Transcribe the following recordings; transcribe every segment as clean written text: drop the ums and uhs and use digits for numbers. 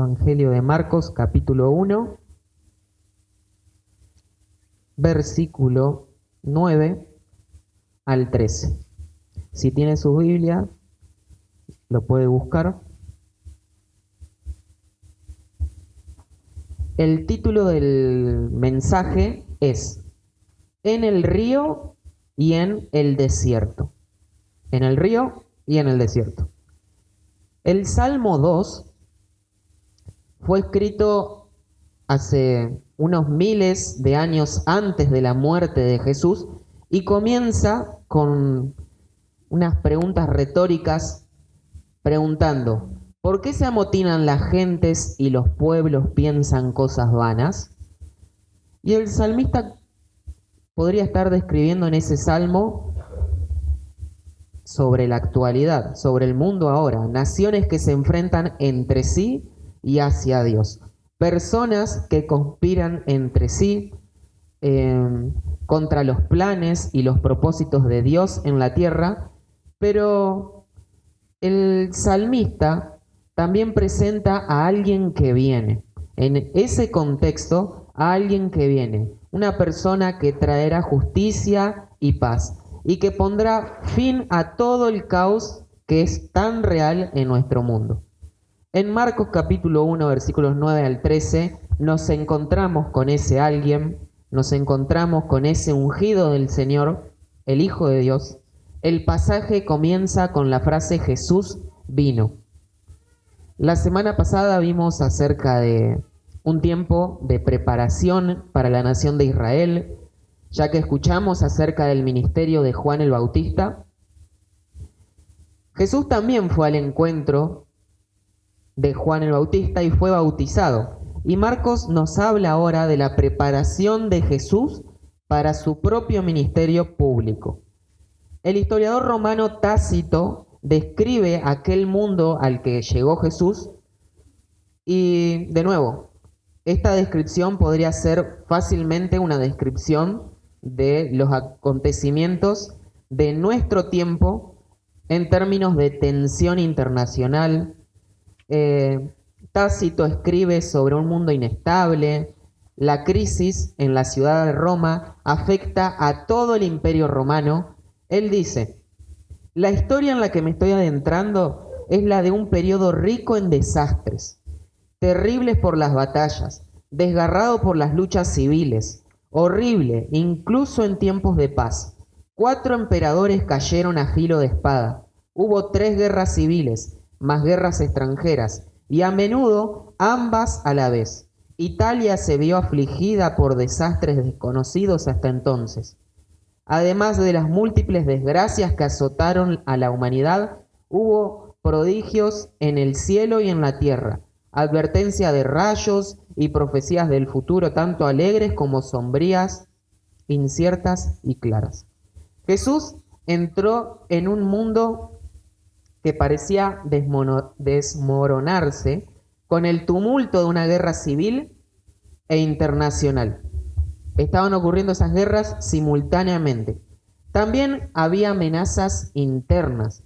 Evangelio de Marcos, capítulo 1, versículo 9 al 13. Si tiene su Biblia, lo puede buscar. El título del mensaje es En el río y en el desierto. En el río y en el desierto. El Salmo 2 fue escrito hace unos miles de años antes de la muerte de Jesús y comienza con unas preguntas retóricas preguntando: ¿por qué se amotinan las gentes y los pueblos piensan cosas vanas? Y el salmista podría estar describiendo en ese salmo sobre la actualidad, sobre el mundo ahora, naciones que se enfrentan entre sí y hacia Dios, personas que conspiran entre sí contra los planes y los propósitos de Dios en la tierra, pero el salmista también presenta a alguien que viene, en ese contexto, a alguien que viene, una persona que traerá justicia y paz, y que pondrá fin a todo el caos que es tan real en nuestro mundo. En Marcos capítulo 1, versículos 9 al 13, nos encontramos con ese alguien, nos encontramos con ese ungido del Señor, el Hijo de Dios. El pasaje comienza con la frase Jesús vino. La semana pasada vimos acerca de un tiempo de preparación para la nación de Israel, ya que escuchamos acerca del ministerio de Juan el Bautista. Jesús también fue al encuentro de Juan el Bautista y fue bautizado. Y Marcos nos habla ahora de la preparación de Jesús para su propio ministerio público. El historiador romano Tácito describe aquel mundo al que llegó Jesús y, de nuevo, esta descripción podría ser fácilmente una descripción de los acontecimientos de nuestro tiempo en términos de tensión internacional. Tácito escribe sobre un mundo inestable. La crisis en la ciudad de Roma afecta a todo el imperio romano. Él dice: la historia en la que me estoy adentrando es la de un periodo rico en desastres, terribles por las batallas, desgarrado por las luchas civiles, horrible incluso en tiempos de paz. 4 emperadores cayeron a filo de espada. Hubo 3 guerras civiles, más guerras extranjeras, y a menudo ambas a la vez. Italia se vio afligida por desastres desconocidos hasta entonces. Además de las múltiples desgracias que azotaron a la humanidad, hubo prodigios en el cielo y en la tierra, advertencia de rayos y profecías del futuro, tanto alegres como sombrías, inciertas y claras. Jesús entró en un mundo que parecía desmoronarse con el tumulto de una guerra civil e internacional. Estaban ocurriendo esas guerras simultáneamente. También había amenazas internas,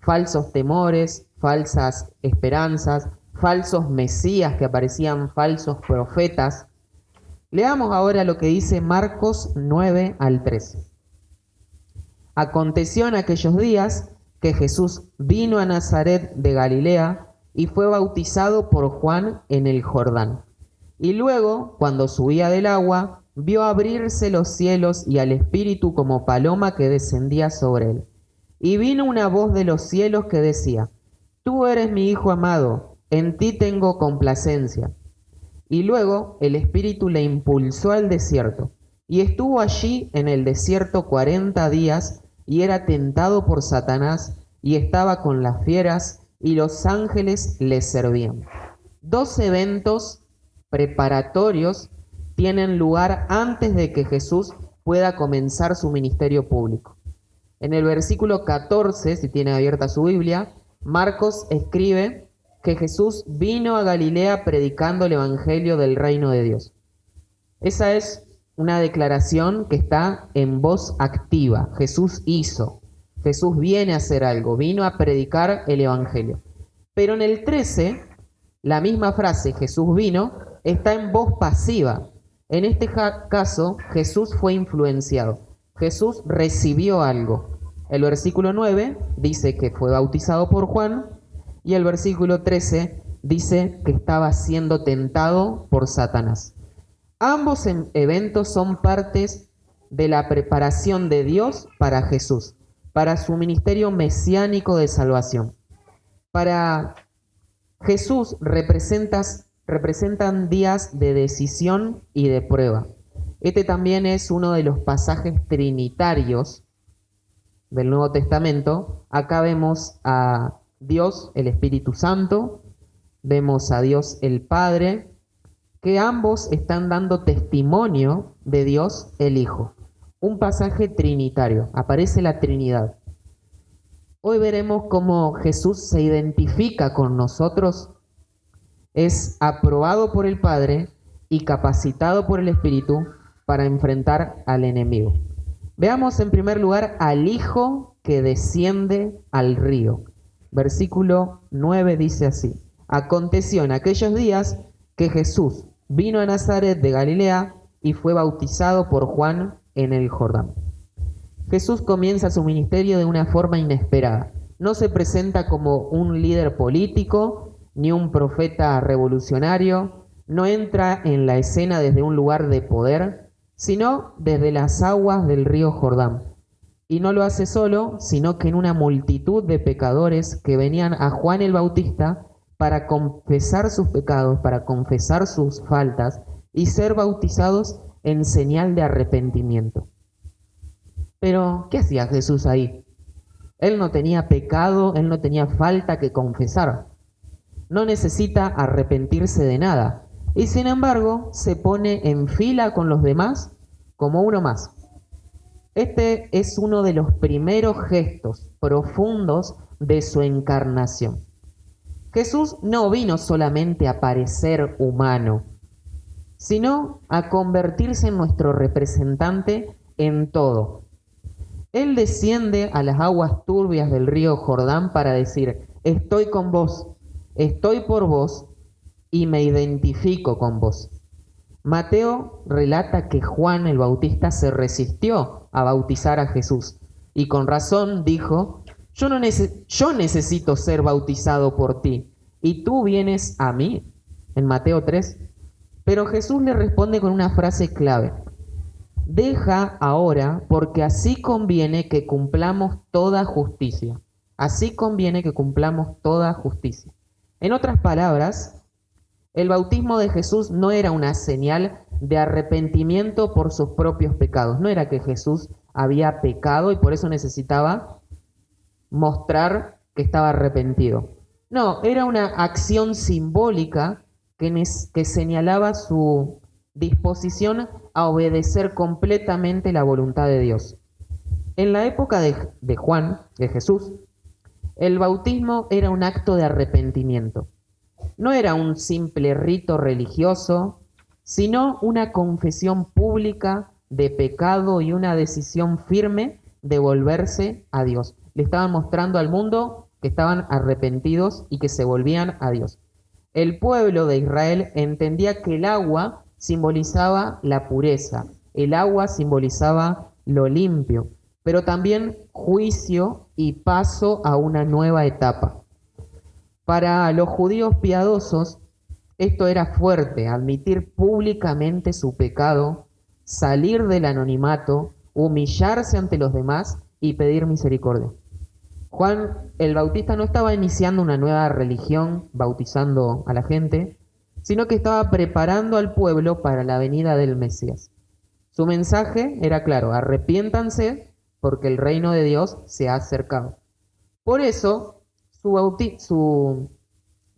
falsos temores, falsas esperanzas, falsos mesías que aparecían, falsos profetas. Leamos ahora lo que dice Marcos 9 al 13. Aconteció en aquellos días que Jesús vino a Nazaret de Galilea y fue bautizado por Juan en el Jordán. Y luego, cuando subía del agua, vio abrirse los cielos y al Espíritu como paloma que descendía sobre él. Y vino una voz de los cielos que decía: Tú eres mi Hijo amado, en ti tengo complacencia. Y luego el Espíritu le impulsó al desierto, y estuvo allí en el desierto 40 días, y era tentado por Satanás, y estaba con las fieras, y los ángeles le servían. 2 eventos preparatorios tienen lugar antes de que Jesús pueda comenzar su ministerio público. En el versículo 14, si tiene abierta su Biblia, Marcos escribe que Jesús vino a Galilea predicando el evangelio del reino de Dios. Esa es una declaración que está en voz activa. Jesús hizo. Jesús viene a hacer algo. Vino a predicar el evangelio. Pero en el 13 La misma frase, Jesús vino, está en voz pasiva. En este caso, Jesús fue influenciado. Jesús recibió algo. El versículo 9 dice que fue bautizado por Juan y el versículo 13 dice que estaba siendo tentado por Satanás. Ambos eventos son partes de la preparación de Dios para Jesús, para su ministerio mesiánico de salvación. Para Jesús representan días de decisión y de prueba. Este también es uno de los pasajes trinitarios del Nuevo Testamento. Acá vemos a Dios, el Espíritu Santo, vemos a Dios el Padre, que ambos están dando testimonio de Dios el Hijo. Un pasaje trinitario, aparece la Trinidad. Hoy veremos cómo Jesús se identifica con nosotros, es aprobado por el Padre y capacitado por el Espíritu para enfrentar al enemigo. Veamos en primer lugar al Hijo que desciende al río. Versículo 9 dice así: Aconteció en aquellos días que Jesús vino a Nazaret de Galilea y fue bautizado por Juan en el Jordán. Jesús comienza su ministerio de una forma inesperada. No se presenta como un líder político ni un profeta revolucionario. No entra en la escena desde un lugar de poder, sino desde las aguas del río Jordán. Y no lo hace solo, sino que en una multitud de pecadores que venían a Juan el Bautista para confesar sus pecados, para confesar sus faltas y ser bautizados en señal de arrepentimiento. Pero, ¿qué hacía Jesús ahí? Él no tenía pecado, él no tenía falta que confesar. No necesita arrepentirse de nada. Y sin embargo, se pone en fila con los demás como uno más. Este es uno de los primeros gestos profundos de su encarnación. Jesús no vino solamente a parecer humano, sino a convertirse en nuestro representante en todo. Él desciende a las aguas turbias del río Jordán para decir: estoy con vos, estoy por vos y me identifico con vos. Mateo relata que Juan el Bautista se resistió a bautizar a Jesús y con razón dijo: yo necesito ser bautizado por ti y tú vienes a mí, en Mateo 3. Pero Jesús le responde con una frase clave: deja ahora, porque así conviene que cumplamos toda justicia. Así conviene que cumplamos toda justicia. En otras palabras, el bautismo de Jesús no era una señal de arrepentimiento por sus propios pecados. No era que Jesús había pecado y por eso necesitaba mostrar que estaba arrepentido. No, era una acción simbólica que señalaba su disposición a obedecer completamente la voluntad de Dios. En la época de Juan, de Jesús, el bautismo era un acto de arrepentimiento. No era un simple rito religioso, sino una confesión pública de pecado y una decisión firme de volverse a Dios. Le estaban mostrando al mundo que estaban arrepentidos y que se volvían a Dios. El pueblo de Israel entendía que el agua simbolizaba la pureza, el agua simbolizaba lo limpio, pero también juicio y paso a una nueva etapa. Para los judíos piadosos, esto era fuerte: admitir públicamente su pecado, salir del anonimato, humillarse ante los demás y pedir misericordia. Juan el Bautista no estaba iniciando una nueva religión, bautizando a la gente, sino que estaba preparando al pueblo para la venida del Mesías. Su mensaje era claro: arrepiéntanse porque el reino de Dios se ha acercado. Por eso, su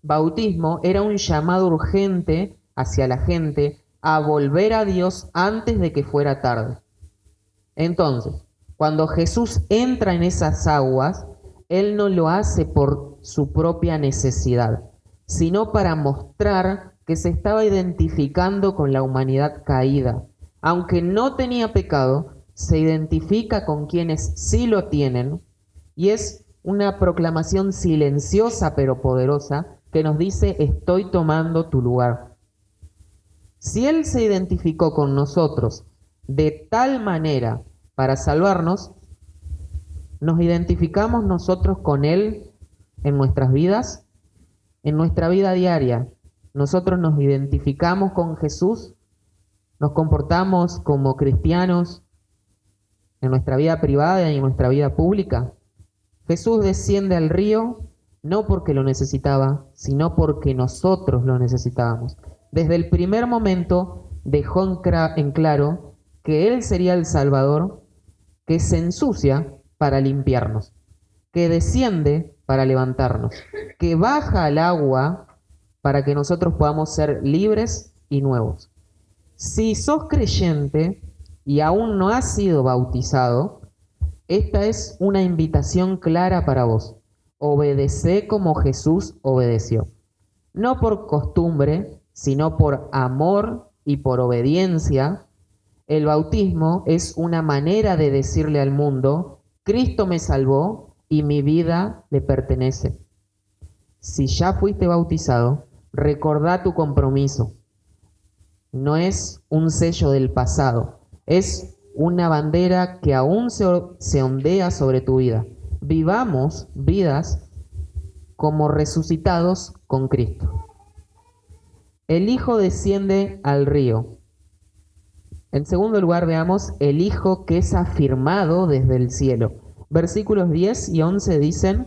bautismo era un llamado urgente hacia la gente a volver a Dios antes de que fuera tarde. Entonces, cuando Jesús entra en esas aguas, Él no lo hace por su propia necesidad, sino para mostrar que se estaba identificando con la humanidad caída. Aunque no tenía pecado, se identifica con quienes sí lo tienen, y es una proclamación silenciosa pero poderosa que nos dice: estoy tomando tu lugar. Si Él se identificó con nosotros de tal manera para salvarnos, ¿nos identificamos nosotros con Él en nuestras vidas? En nuestra vida diaria, ¿nosotros nos identificamos con Jesús? ¿Nos comportamos como cristianos en nuestra vida privada y en nuestra vida pública? Jesús desciende al río no porque lo necesitaba, sino porque nosotros lo necesitábamos. Desde el primer momento dejó en claro que Él sería el Salvador, que se ensucia para limpiarnos, que desciende para levantarnos, que baja al agua para que nosotros podamos ser libres y nuevos. Si sos creyente y aún no has sido bautizado, esta es una invitación clara para vos. Obedecé como Jesús obedeció. No por costumbre, sino por amor y por obediencia. El bautismo es una manera de decirle al mundo: Cristo me salvó y mi vida le pertenece. Si ya fuiste bautizado, recordá tu compromiso. No es un sello del pasado, es una bandera que aún se ondea sobre tu vida. Vivamos vidas como resucitados con Cristo. El Hijo desciende al río. En segundo lugar, veamos el Hijo que es afirmado desde el cielo. Versículos 10 y 11 dicen: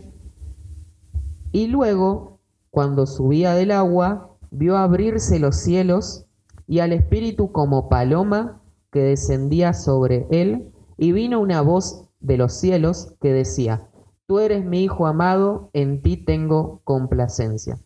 y luego, cuando subía del agua, vio abrirse los cielos y al Espíritu como paloma que descendía sobre él, y vino una voz de los cielos que decía: tú eres mi Hijo amado, en ti tengo complacencia.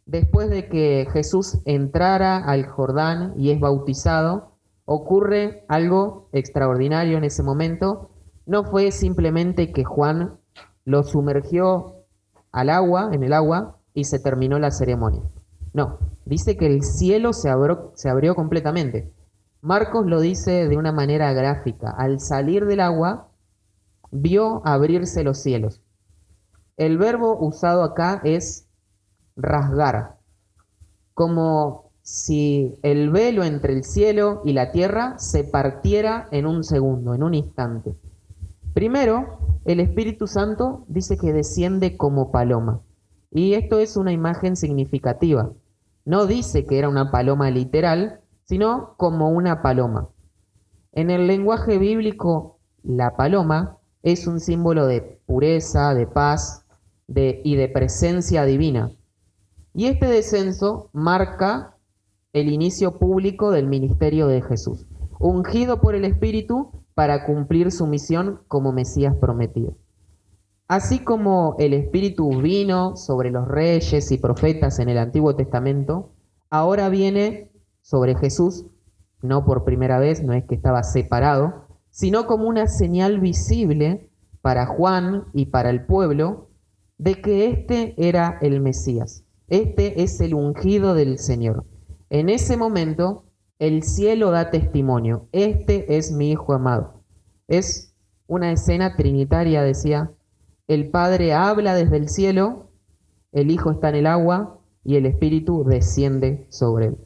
Después de que Jesús entrara al Jordán y es bautizado, ocurre algo extraordinario en ese momento. No fue simplemente que Juan lo sumergió al agua, en el agua, y se terminó la ceremonia. No, dice que el cielo se abrió completamente. Marcos lo dice de una manera gráfica. Al salir del agua, vio abrirse los cielos. El verbo usado acá es rasgar, como si el velo entre el cielo y la tierra se partiera en un segundo, en un instante. Primero, el Espíritu Santo dice que desciende como paloma, y esto es una imagen significativa. No dice que era una paloma literal, sino como una paloma. En el lenguaje bíblico, la paloma es un símbolo de pureza, de paz y de presencia divina. Y este descenso marca el inicio público del ministerio de Jesús, ungido por el Espíritu para cumplir su misión como Mesías prometido. Así como el Espíritu vino sobre los reyes y profetas en el Antiguo Testamento, ahora viene sobre Jesús, no por primera vez, no es que estaba separado, sino como una señal visible para Juan y para el pueblo de que este era el Mesías. Este es el ungido del Señor. En ese momento, el cielo da testimonio. Este es mi Hijo amado. Es una escena trinitaria, decía. El Padre habla desde el cielo, el Hijo está en el agua y el Espíritu desciende sobre él.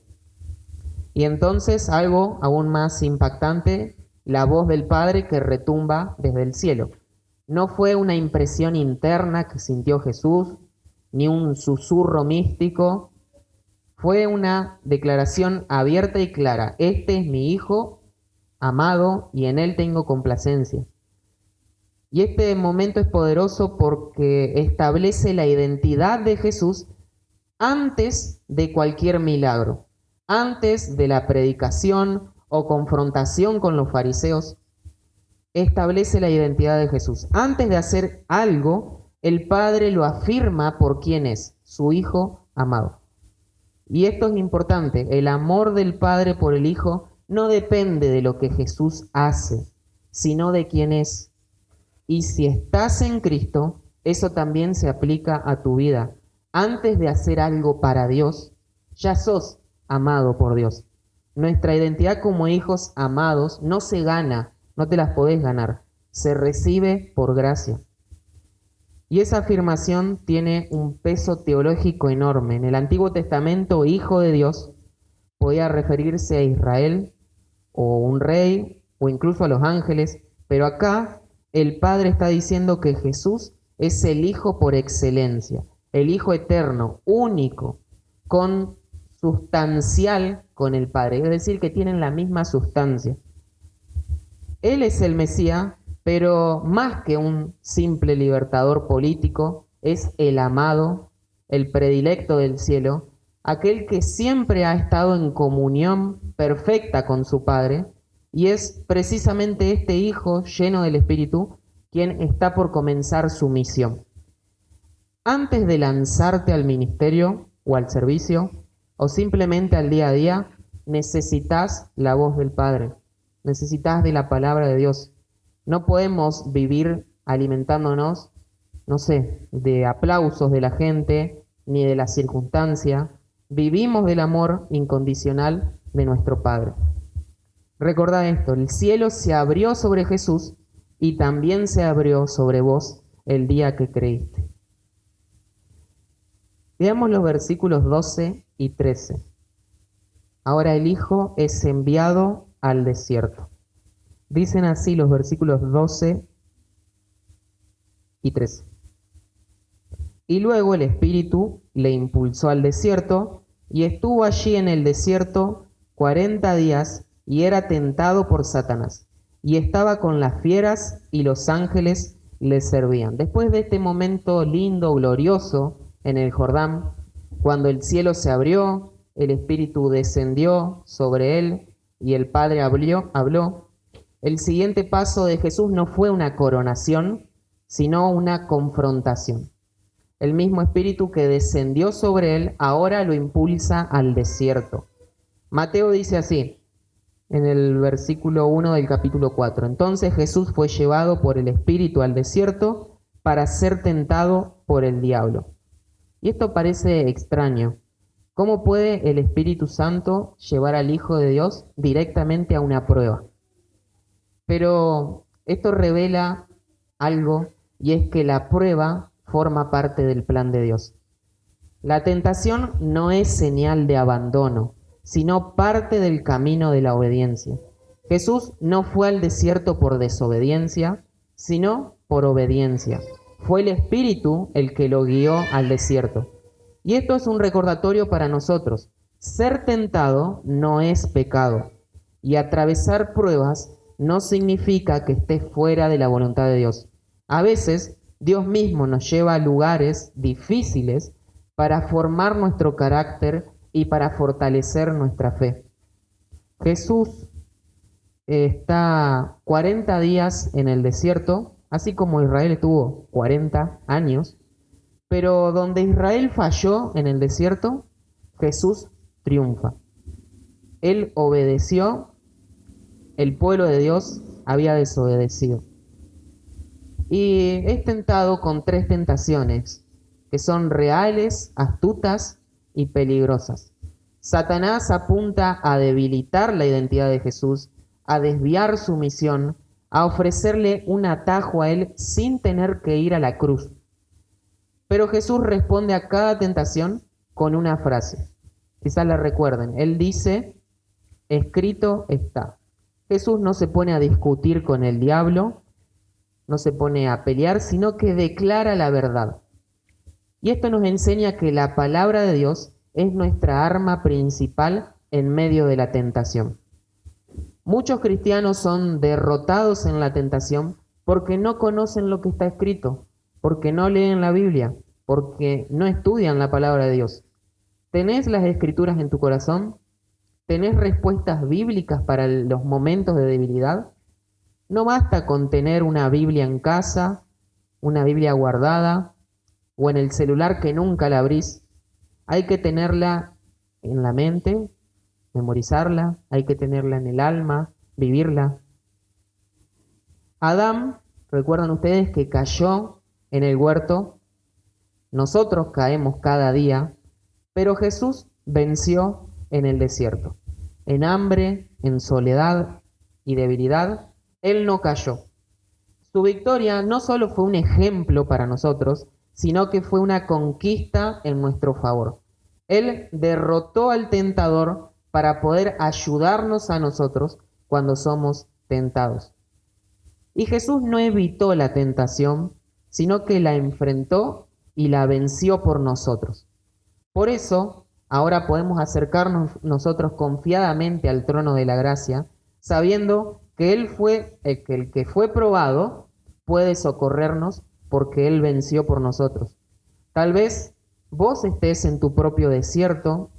Y entonces, algo aún más impactante, la voz del Padre que retumba desde el cielo. No fue una impresión interna que sintió Jesús, ni un susurro místico. Fue una declaración abierta y clara. Este es mi Hijo amado y en él tengo complacencia. Y este momento es poderoso porque establece la identidad de Jesús antes de cualquier milagro, antes de la predicación o confrontación con los fariseos. Establece la identidad de Jesús. Antes de hacer algo, el Padre lo afirma por quién es, su Hijo amado. Y esto es importante, el amor del Padre por el Hijo no depende de lo que Jesús hace, sino de quién es. Y si estás en Cristo, eso también se aplica a tu vida. Antes de hacer algo para Dios, ya sos amado por Dios. Nuestra identidad como hijos amados no se gana, no te las podés ganar, se recibe por gracia. Y esa afirmación tiene un peso teológico enorme. En el Antiguo Testamento, hijo de Dios podía referirse a Israel o un rey o incluso a los ángeles, pero acá el Padre está diciendo que Jesús es el Hijo por excelencia, el Hijo eterno, único, consubstancial con el Padre, es decir, que tienen la misma sustancia. Él es el Mesías, pero más que un simple libertador político, es el amado, el predilecto del cielo, aquel que siempre ha estado en comunión perfecta con su Padre, y es precisamente este Hijo lleno del Espíritu quien está por comenzar su misión. Antes de lanzarte al ministerio o al servicio, o simplemente al día a día, necesitas la voz del Padre, necesitas de la palabra de Dios. No podemos vivir alimentándonos, no sé, de aplausos de la gente, ni de la circunstancia. Vivimos del amor incondicional de nuestro Padre. Recordad esto, el cielo se abrió sobre Jesús y también se abrió sobre vos el día que creíste. Veamos los versículos 12 y 13. Ahora el Hijo es enviado al desierto. Dicen así los versículos 12 y 13. Y luego el Espíritu le impulsó al desierto y estuvo allí en el desierto 40 días y era tentado por Satanás. Y estaba con las fieras y los ángeles le servían. Después de este momento lindo, glorioso en el Jordán, cuando el cielo se abrió, el Espíritu descendió sobre él y el Padre habló, el siguiente paso de Jesús no fue una coronación, sino una confrontación. El mismo Espíritu que descendió sobre él ahora lo impulsa al desierto. Mateo dice así, en el versículo 1 del capítulo 4. Entonces Jesús fue llevado por el Espíritu al desierto para ser tentado por el diablo. Y esto parece extraño. ¿Cómo puede el Espíritu Santo llevar al Hijo de Dios directamente a una prueba? Pero esto revela algo, y es que la prueba forma parte del plan de Dios. La tentación no es señal de abandono, sino parte del camino de la obediencia. Jesús no fue al desierto por desobediencia, sino por obediencia. Fue el Espíritu el que lo guió al desierto. Y esto es un recordatorio para nosotros. Ser tentado no es pecado, y atravesar pruebas no significa que estés fuera de la voluntad de Dios. A veces, Dios mismo nos lleva a lugares difíciles para formar nuestro carácter y para fortalecer nuestra fe. Jesús está 40 días en el desierto, así como Israel estuvo 40 años, pero donde Israel falló en el desierto, Jesús triunfa. Él obedeció, el pueblo de Dios había desobedecido. Y es tentado con 3 tentaciones, que son reales, astutas y peligrosas. Satanás apunta a debilitar la identidad de Jesús, a desviar su misión, a ofrecerle un atajo a él sin tener que ir a la cruz. Pero Jesús responde a cada tentación con una frase. Quizás la recuerden. Él dice, escrito está. Jesús no se pone a discutir con el diablo, no se pone a pelear, sino que declara la verdad. Y esto nos enseña que la palabra de Dios es nuestra arma principal en medio de la tentación. Muchos cristianos son derrotados en la tentación porque no conocen lo que está escrito, porque no leen la Biblia, porque no estudian la palabra de Dios. ¿Tenés las escrituras en tu corazón? ¿Tenés respuestas bíblicas para los momentos de debilidad? No basta con tener una Biblia en casa, una Biblia guardada o en el celular que nunca la abrís. Hay que tenerla en la mente, memorizarla, hay que tenerla en el alma, vivirla. Adán, recuerdan ustedes que cayó en el huerto, nosotros caemos cada día, pero Jesús venció en el desierto. En hambre, en soledad y debilidad, Él no cayó. Su victoria no solo fue un ejemplo para nosotros, sino que fue una conquista en nuestro favor. Él derrotó al tentador para poder ayudarnos a nosotros cuando somos tentados. Y Jesús no evitó la tentación, sino que la enfrentó y la venció por nosotros. Por eso, ahora podemos acercarnos nosotros confiadamente al trono de la gracia, sabiendo que Él fue el que fue probado, puede socorrernos porque Él venció por nosotros. Tal vez vos estés en tu propio desierto,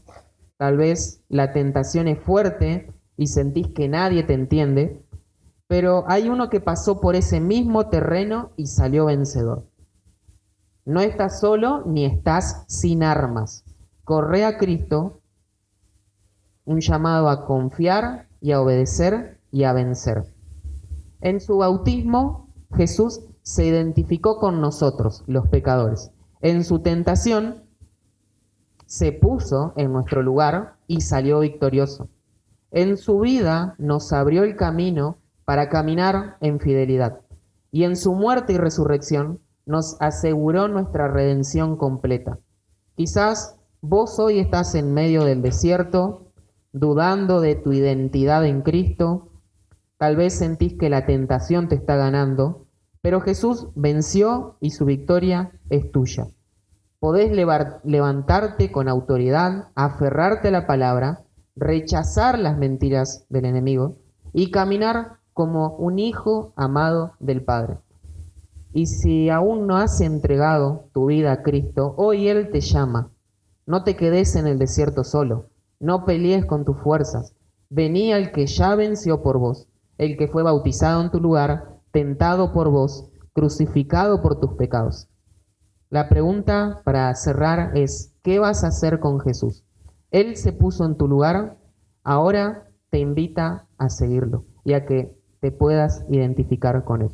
tal vez la tentación es fuerte y sentís que nadie te entiende, pero hay uno que pasó por ese mismo terreno y salió vencedor. No estás solo ni estás sin armas. Corre a Cristo, un llamado a confiar y a obedecer y a vencer. En su bautismo, Jesús se identificó con nosotros, los pecadores. En su tentación, se puso en nuestro lugar y salió victorioso. En su vida nos abrió el camino para caminar en fidelidad. Y en su muerte y resurrección nos aseguró nuestra redención completa. Quizás vos hoy estás en medio del desierto, dudando de tu identidad en Cristo. Tal vez sentís que la tentación te está ganando, pero Jesús venció y su victoria es tuya. Podés levantarte con autoridad, aferrarte a la palabra, rechazar las mentiras del enemigo y caminar como un hijo amado del Padre. Y si aún no has entregado tu vida a Cristo, hoy Él te llama. No te quedes en el desierto solo, no pelees con tus fuerzas. Vení al que ya venció por vos, el que fue bautizado en tu lugar, tentado por vos, crucificado por tus pecados. La pregunta para cerrar es, ¿qué vas a hacer con Jesús? Él se puso en tu lugar, ahora te invita a seguirlo y a que te puedas identificar con Él.